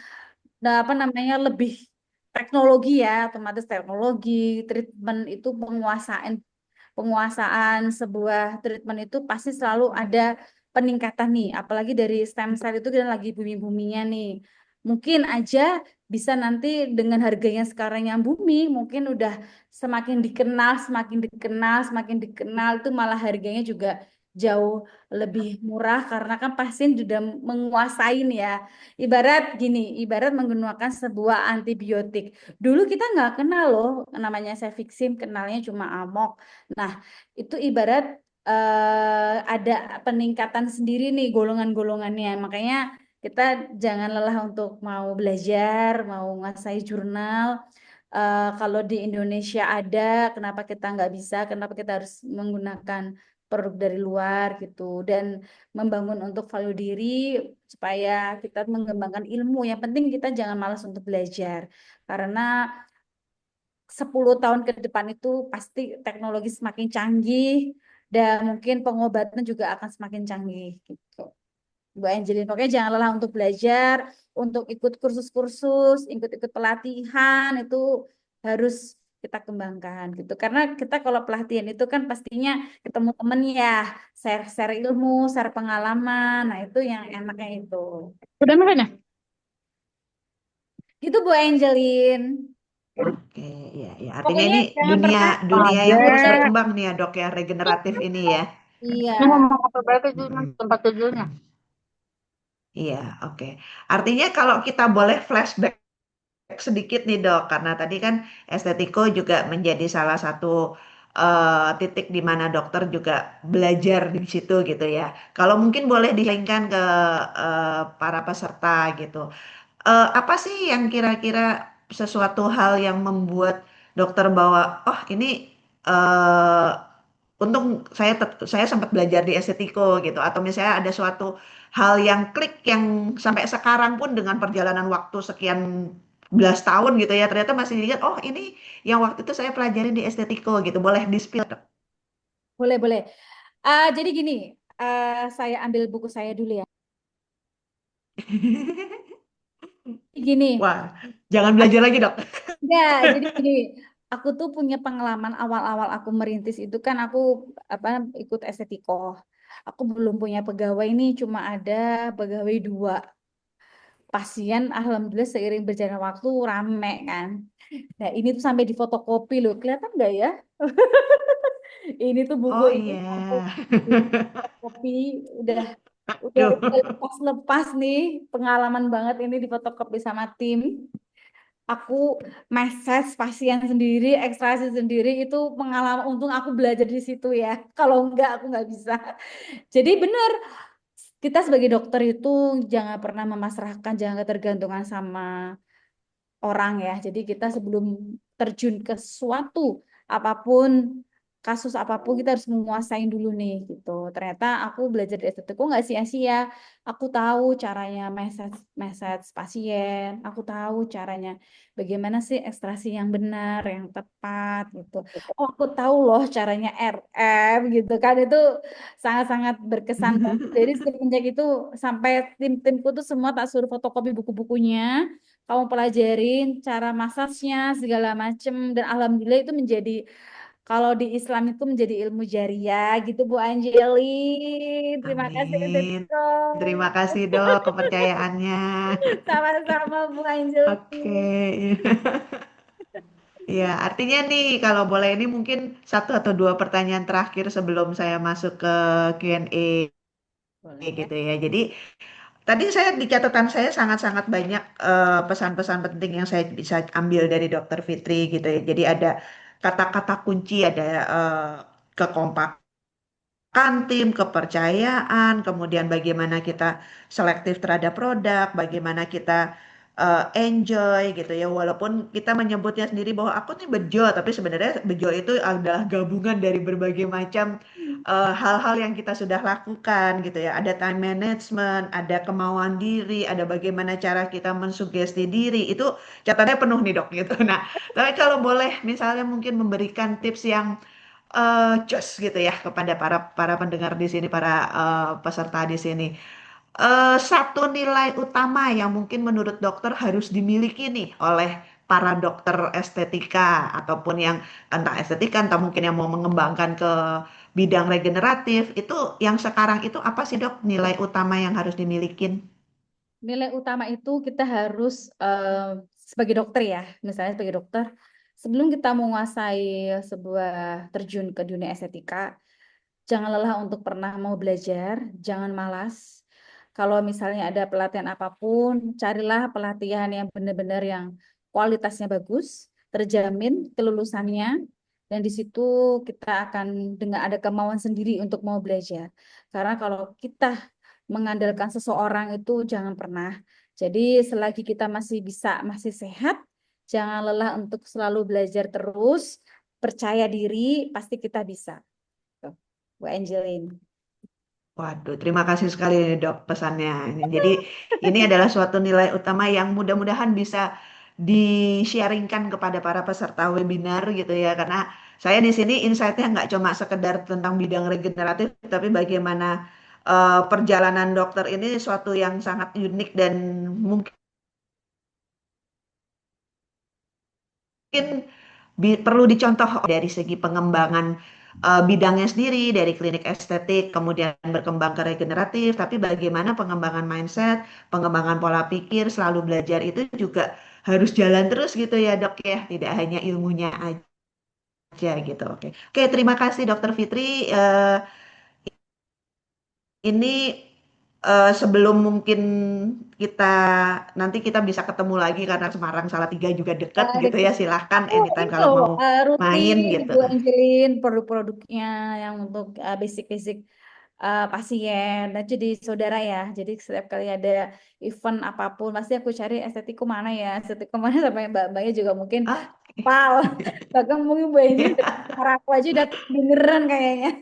apa namanya lebih teknologi ya, otomatis teknologi, treatment itu penguasaan sebuah treatment itu pasti selalu ada peningkatan nih, apalagi dari stem cell itu kita lagi bumi-buminya nih. Mungkin aja bisa nanti dengan harganya sekarang yang booming, mungkin udah semakin dikenal itu malah harganya juga jauh lebih murah karena kan pasien sudah menguasain ya. Ibarat menggunakan sebuah antibiotik. Dulu kita nggak kenal loh namanya cefixim, kenalnya cuma amok. Nah, itu ibarat ada peningkatan sendiri nih golongan-golongannya. Makanya kita jangan lelah untuk mau belajar, mau ngasai jurnal. Kalau di Indonesia ada, kenapa kita nggak bisa? Kenapa kita harus menggunakan produk dari luar gitu? Dan membangun untuk value diri supaya kita mengembangkan ilmu. Yang penting kita jangan malas untuk belajar. Karena 10 tahun ke depan itu pasti teknologi semakin canggih dan mungkin pengobatan juga akan semakin canggih gitu. Bu Angelin, pokoknya jangan lelah untuk belajar, untuk ikut kursus-kursus, ikut-ikut pelatihan itu harus kita kembangkan gitu. Karena kita kalau pelatihan itu kan pastinya ketemu temen ya, share-share ilmu, share pengalaman. Nah, itu yang enaknya itu. Udah makan ya? Gitu Bu Angelin. Oke, ya, ya. Artinya Pokoknya ini jangan dunia pernah dunia Ada. yang terus berkembang nih ya dok ya, regeneratif ini ya. iya. Ini mau apa balik itu Mm-mm. tempat tidurnya. Iya, oke. Artinya kalau kita boleh flashback sedikit nih dok, karena tadi kan estetiko juga menjadi salah satu titik di mana dokter juga belajar di situ gitu ya. Kalau mungkin boleh disampaikan ke para peserta gitu. Apa sih yang kira-kira sesuatu hal yang membuat dokter bahwa, oh ini eh, untung saya sempat belajar di estetiko gitu, atau misalnya ada suatu hal yang klik yang sampai sekarang pun dengan perjalanan waktu sekian belas tahun gitu ya, ternyata masih dilihat, oh ini yang waktu itu saya pelajarin di estetiko gitu, boleh di-spill dok? Boleh, boleh. Jadi gini, saya ambil buku saya dulu ya. Gini, Wah, jangan belajar lagi dok. enggak, jadi gini, aku tuh punya pengalaman awal-awal aku merintis itu kan aku apa ikut estetiko. Aku belum punya pegawai nih, cuma ada pegawai 2. Pasien, alhamdulillah seiring berjalan waktu rame kan. Nah ini tuh sampai difotokopi loh, kelihatan nggak ya? Ini tuh buku Oh ini sampai iya. difotokopi, udah udah Aduh. lepas-lepas nih, pengalaman banget ini difotokopi sama tim. Aku message pasien sendiri, ekstraksi sendiri itu pengalaman. Untung aku belajar di situ ya. Kalau enggak aku nggak bisa. Jadi benar, kita sebagai dokter itu jangan pernah memasrahkan, jangan ketergantungan sama orang ya. Jadi kita sebelum terjun ke suatu apapun, kasus apapun kita harus menguasain dulu nih gitu. Ternyata aku belajar di estetik nggak sia-sia. Aku tahu caranya message pasien. Aku tahu caranya bagaimana sih ekstraksi yang benar, yang tepat gitu. Oh, aku tahu loh caranya RM gitu kan. Itu sangat-sangat berkesan banget. Jadi semenjak itu sampai tim-timku tuh semua tak suruh fotokopi buku-bukunya kamu pelajarin cara massage-nya segala macem, dan alhamdulillah itu menjadi, kalau di Islam itu menjadi ilmu jariah gitu Bu Angelin. Terima kasih Amin. Estetika. Terima kasih dok kepercayaannya. Sama-sama Bu Oke. Angelin. Ya, artinya nih kalau boleh ini mungkin satu atau dua pertanyaan terakhir sebelum saya masuk ke Q&A Boleh. gitu ya. Jadi tadi saya di catatan saya sangat-sangat banyak pesan-pesan penting yang saya bisa ambil dari Dokter Fitri gitu ya. Jadi ada kata-kata kunci, ada kekompakan tim, kepercayaan, kemudian bagaimana kita selektif terhadap produk, bagaimana kita enjoy gitu ya. Walaupun kita menyebutnya sendiri bahwa aku nih bejo, tapi sebenarnya bejo itu adalah gabungan dari berbagai macam hal-hal yang kita sudah lakukan gitu ya. Ada time management, ada kemauan diri, ada bagaimana cara kita mensugesti diri. Itu catatannya penuh nih dok gitu. Nah, tapi kalau boleh misalnya mungkin memberikan tips yang just gitu ya kepada para para pendengar di sini, para peserta di sini. Satu nilai utama yang mungkin menurut dokter harus dimiliki nih oleh para dokter estetika ataupun yang entah estetika, entah mungkin yang mau mengembangkan ke bidang regeneratif, itu yang sekarang itu apa sih dok nilai utama yang harus dimilikin? Nilai utama itu kita harus sebagai dokter ya, misalnya sebagai dokter, sebelum kita menguasai sebuah terjun ke dunia estetika, jangan lelah untuk pernah mau belajar, jangan malas. Kalau misalnya ada pelatihan apapun, carilah pelatihan yang benar-benar yang kualitasnya bagus, terjamin kelulusannya, dan di situ kita akan dengan ada kemauan sendiri untuk mau belajar. Karena kalau kita mengandalkan seseorang itu jangan pernah. Jadi selagi kita masih bisa, masih sehat, jangan lelah untuk selalu belajar terus, percaya diri, pasti kita bisa. Tuh, Bu Angelin. Waduh, terima kasih sekali nih, dok pesannya. Jadi ini adalah suatu nilai utama yang mudah-mudahan bisa di-sharingkan kepada para peserta webinar gitu ya. Karena saya di sini insight-nya nggak cuma sekedar tentang bidang regeneratif, tapi bagaimana perjalanan dokter ini suatu yang sangat unik dan mungkin perlu dicontoh dari segi pengembangan bidangnya sendiri dari klinik estetik kemudian berkembang ke regeneratif tapi bagaimana pengembangan mindset, pengembangan pola pikir, selalu belajar itu juga harus jalan terus gitu ya dok ya, tidak hanya ilmunya aja gitu. Oke. Oke, terima kasih Dokter Fitri. Ini sebelum mungkin kita nanti kita bisa ketemu lagi karena Semarang Salatiga juga dekat gitu ya. Silahkan Oh, anytime itu kalau mau main rutin gitu. Bu Angelin produk-produknya yang untuk basic-basic pasien. Dan jadi saudara ya. Jadi setiap kali ada event apapun, pasti aku cari estetiku mana ya, estetiku mana sampai mbak-mbaknya juga mungkin Ah, pal. Bahkan mungkin Bu Angelin suara aku aja udah dengeran kayaknya.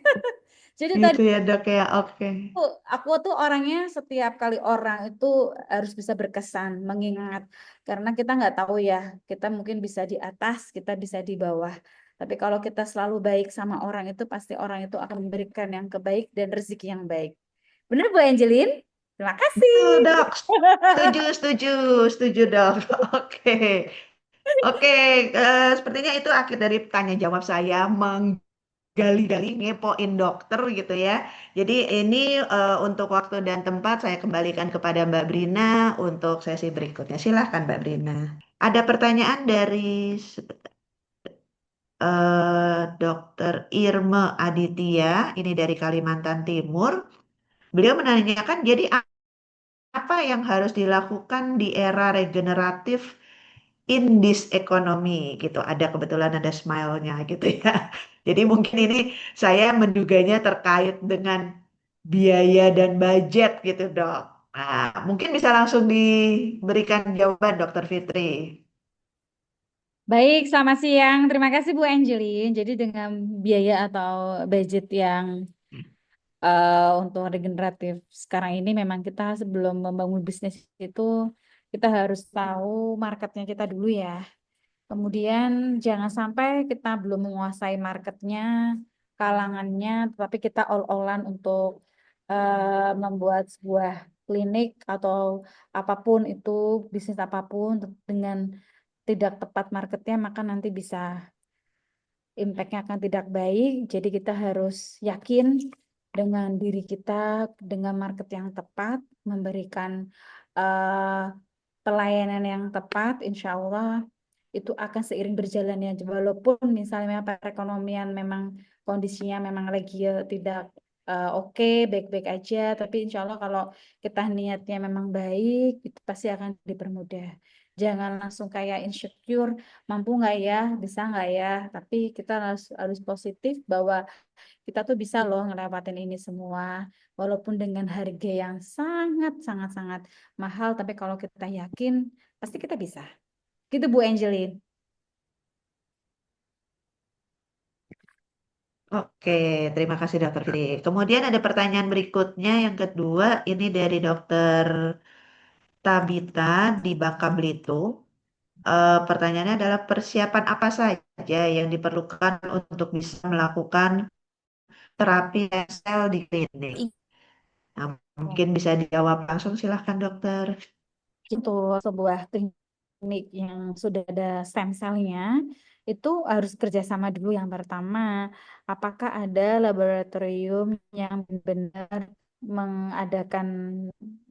Jadi tadi gitu ya dok ya. Oke. aku tuh orangnya setiap kali orang itu harus bisa berkesan, mengingat. Karena kita nggak tahu ya, kita mungkin bisa di atas, kita bisa di bawah. Tapi kalau kita selalu baik sama orang itu, pasti orang itu akan memberikan yang kebaik dan rezeki yang baik. Benar Bu Angelin? Terima kasih. Betul dok. Setuju, setuju, setuju dok. Oke. Oke, sepertinya itu akhir dari tanya jawab saya menggali-gali ngepoin dokter gitu ya. Jadi ini untuk waktu dan tempat saya kembalikan kepada Mbak Brina untuk sesi berikutnya. Silahkan Mbak Brina. Ada pertanyaan dari Dokter Irma Aditya, ini dari Kalimantan Timur. Beliau menanyakan, jadi apa yang harus dilakukan di era regeneratif in this economy gitu. Ada kebetulan ada smile-nya gitu ya. Jadi mungkin ini saya menduganya terkait dengan biaya dan budget gitu, Dok. Nah, mungkin bisa langsung diberikan jawaban, Dokter Fitri. Baik, selamat siang. Terima kasih Bu Angelin. Jadi dengan biaya atau budget yang untuk regeneratif sekarang ini memang kita sebelum membangun bisnis itu kita harus tahu marketnya kita dulu ya. Kemudian jangan sampai kita belum menguasai marketnya, kalangannya, tetapi kita all-allan untuk membuat sebuah klinik atau apapun itu, bisnis apapun dengan tidak tepat marketnya, maka nanti bisa impact-nya akan tidak baik. Jadi kita harus yakin dengan diri kita, dengan market yang tepat, memberikan eh, pelayanan yang tepat, insya Allah itu akan seiring berjalannya. Walaupun misalnya memang perekonomian memang kondisinya memang lagi tidak oke, baik-baik aja, tapi insya Allah kalau kita niatnya memang baik, itu pasti akan dipermudah. Jangan langsung kayak insecure, mampu nggak ya, bisa nggak ya, tapi kita harus positif bahwa kita tuh bisa loh ngelewatin ini semua, walaupun dengan harga yang sangat sangat sangat mahal, tapi kalau kita yakin pasti kita bisa. Gitu Bu Angelin. Oke, terima kasih Dokter Fitri. Kemudian ada pertanyaan berikutnya yang kedua, ini dari Dokter Tabita di Bangka Belitung. Pertanyaannya adalah persiapan apa saja yang diperlukan untuk bisa melakukan terapi stem sel di klinik? Nah, mungkin bisa dijawab langsung, silahkan dokter. Untuk sebuah klinik yang sudah ada stem cell-nya, itu harus kerjasama dulu yang pertama. Apakah ada laboratorium yang benar mengadakan,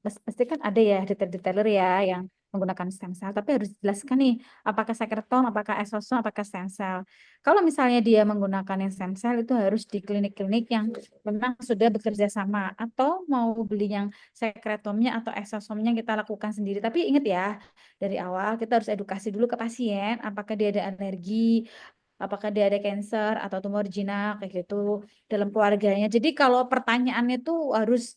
pasti kan ada ya detail-detailer ya yang menggunakan stem cell, tapi harus dijelaskan nih, apakah sekretom, apakah exosom, apakah stem cell. Kalau misalnya dia menggunakan yang stem cell, itu harus di klinik-klinik yang memang sudah bekerja sama, atau mau beli yang sekretomnya atau eksosomnya kita lakukan sendiri. Tapi ingat ya, dari awal kita harus edukasi dulu ke pasien, apakah dia ada alergi, apakah dia ada cancer atau tumor jinak kayak gitu dalam keluarganya. Jadi kalau pertanyaannya tuh harus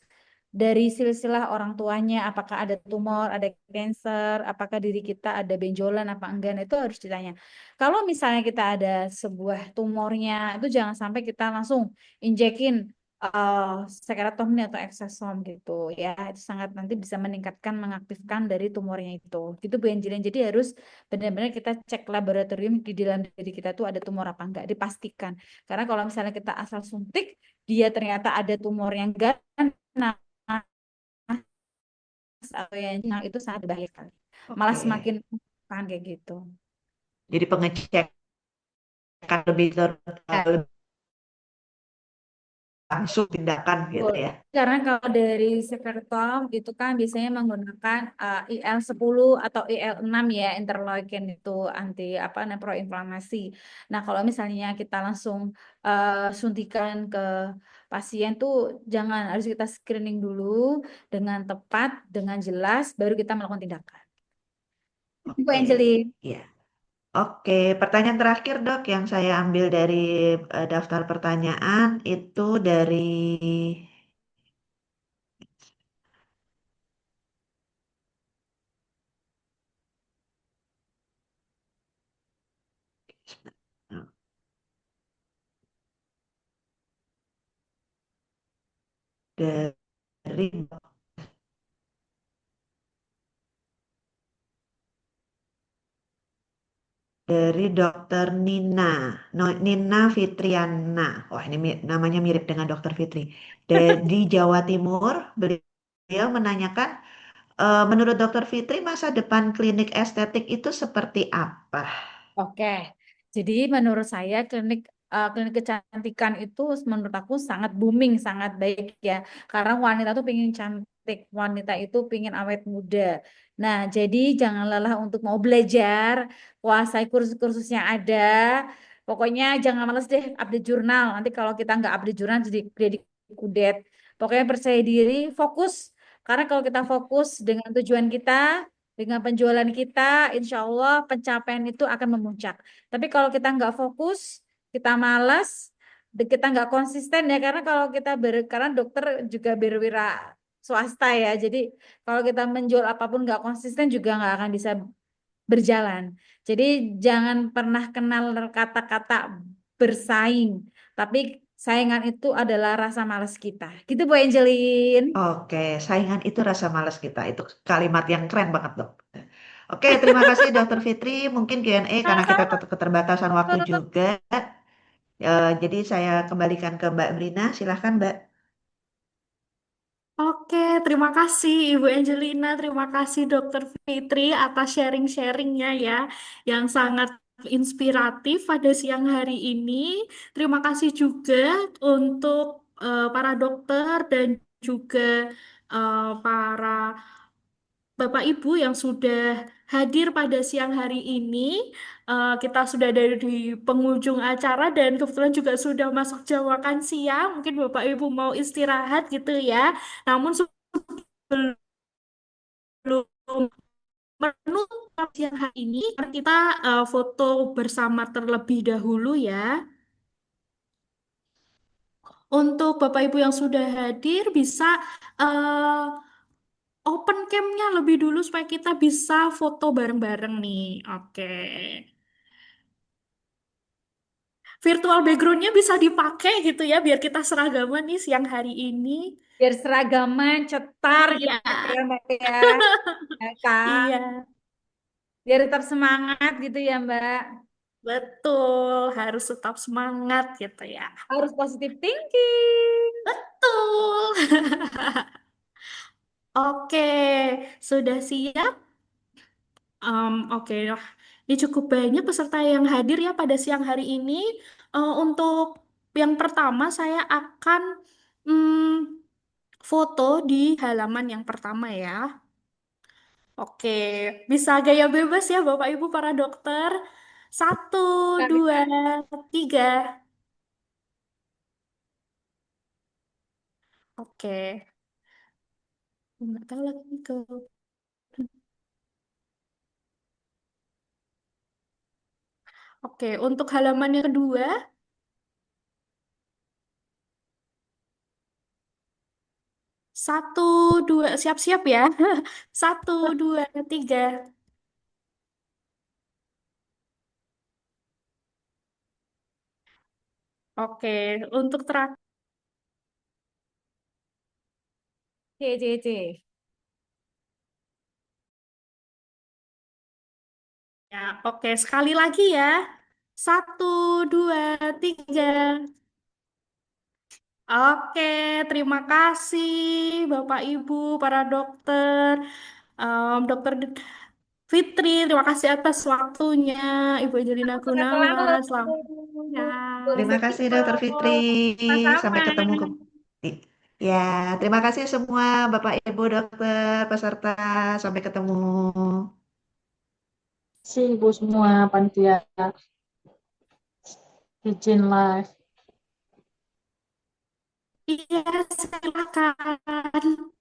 dari silsilah orang tuanya, apakah ada tumor, ada cancer, apakah diri kita ada benjolan apa enggak, nah, itu harus ditanya. Kalau misalnya kita ada sebuah tumornya, itu jangan sampai kita langsung injekin uh, sekretomnya atau eksosom gitu ya, itu sangat nanti bisa meningkatkan mengaktifkan dari tumornya itu Bu Angelina. Jadi harus benar-benar kita cek laboratorium di dalam diri kita tuh ada tumor apa enggak, dipastikan. Karena kalau misalnya kita asal suntik dia ternyata ada tumor yang ganas atau yang itu sangat berbahaya sekali, malah Oke, semakin kan kayak gitu. jadi pengecekan lebih Ya, langsung tindakan gitu betul. ya. Karena kalau dari sekretom itu kan biasanya menggunakan IL-10 atau IL-6 ya, interleukin itu anti apa namanya proinflamasi. Nah, kalau misalnya kita langsung suntikan ke pasien tuh jangan, harus kita screening dulu dengan tepat, dengan jelas baru kita melakukan tindakan. Bu Oke, Angeline. ya. Oke, pertanyaan terakhir dok yang saya ambil dari daftar pertanyaan itu dari Dokter Nina, Nina Fitriana. Wah, ini namanya mirip dengan Dokter Fitri. Di Jawa Timur, beliau menanyakan, menurut Dokter Fitri, masa depan klinik estetik itu seperti apa? Oke, jadi menurut saya klinik kecantikan itu menurut aku sangat booming, sangat baik ya. Karena wanita tuh pengen cantik, wanita itu pengen awet muda. Nah, jadi jangan lelah untuk mau belajar, kuasai kursus-kursus yang ada. Pokoknya jangan males deh update jurnal. Nanti kalau kita nggak update jurnal jadi kudet. Pokoknya percaya diri, fokus. Karena kalau kita fokus dengan tujuan kita, dengan penjualan kita, insya Allah pencapaian itu akan memuncak. Tapi kalau kita nggak fokus, kita malas, kita nggak konsisten ya. Karena kalau karena dokter juga berwira swasta ya. Jadi kalau kita menjual apapun nggak konsisten juga nggak akan bisa berjalan. Jadi jangan pernah kenal kata-kata bersaing. Tapi saingan itu adalah rasa malas kita. Gitu Bu Angelin. Oke, saingan itu rasa malas kita. Itu kalimat yang keren banget, dok. Oke, terima kasih Dokter Fitri. Mungkin Q&A karena kita Sama-sama. keterbatasan waktu juga. Jadi saya kembalikan ke Mbak Brina. Silahkan, Mbak. Oke, terima kasih Ibu Angelina, terima kasih Dokter Fitri atas sharing-sharingnya ya, yang sangat inspiratif pada siang hari ini. Terima kasih juga untuk para dokter dan juga para Bapak Ibu yang sudah hadir pada siang hari ini. Kita sudah dari penghujung acara dan kebetulan juga sudah masuk jam makan siang. Mungkin Bapak Ibu mau istirahat gitu ya. Namun sebelum menutup siang hari ini, mari kita foto bersama terlebih dahulu ya. Untuk Bapak Ibu yang sudah hadir, bisa eh, open cam-nya lebih dulu supaya kita bisa foto bareng-bareng nih. Oke. Virtual background-nya bisa dipakai gitu ya, biar kita seragaman nih siang hari ini. Biar seragaman, cetar gitu Iya, ya Mbak ya. Ya kan? iya, Biar tetap semangat gitu ya Mbak. betul. Harus tetap semangat gitu ya. Harus positive thinking. Betul. Oke, sudah siap? Oke, wah, ini cukup banyak peserta yang hadir ya pada siang hari ini. Untuk yang pertama, saya akan foto di halaman yang pertama ya. Oke, bisa gaya bebas ya Bapak Ibu para dokter. Satu, dua, tiga. Oke, nggak tahu lagi ke. Oke, untuk halaman yang kedua, satu, dua, siap-siap ya. Satu, dua, tiga. Oke, untuk terakhir. C, C, C. Ya, oke, sekali lagi ya. Satu, dua, tiga. Oke, terima kasih Bapak Ibu, para dokter. Dokter Fitri, terima kasih atas waktunya. Ibu Angelina Sehat selalu. Gunawan, selamat ya. Terima kasih Dokter Fitri. Sama-sama. Sampai ketemu ya, terima kasih semua Bapak Ibu dokter peserta. Sampai ketemu. Kasih Ibu semua panitia izin live. Iya, silakan.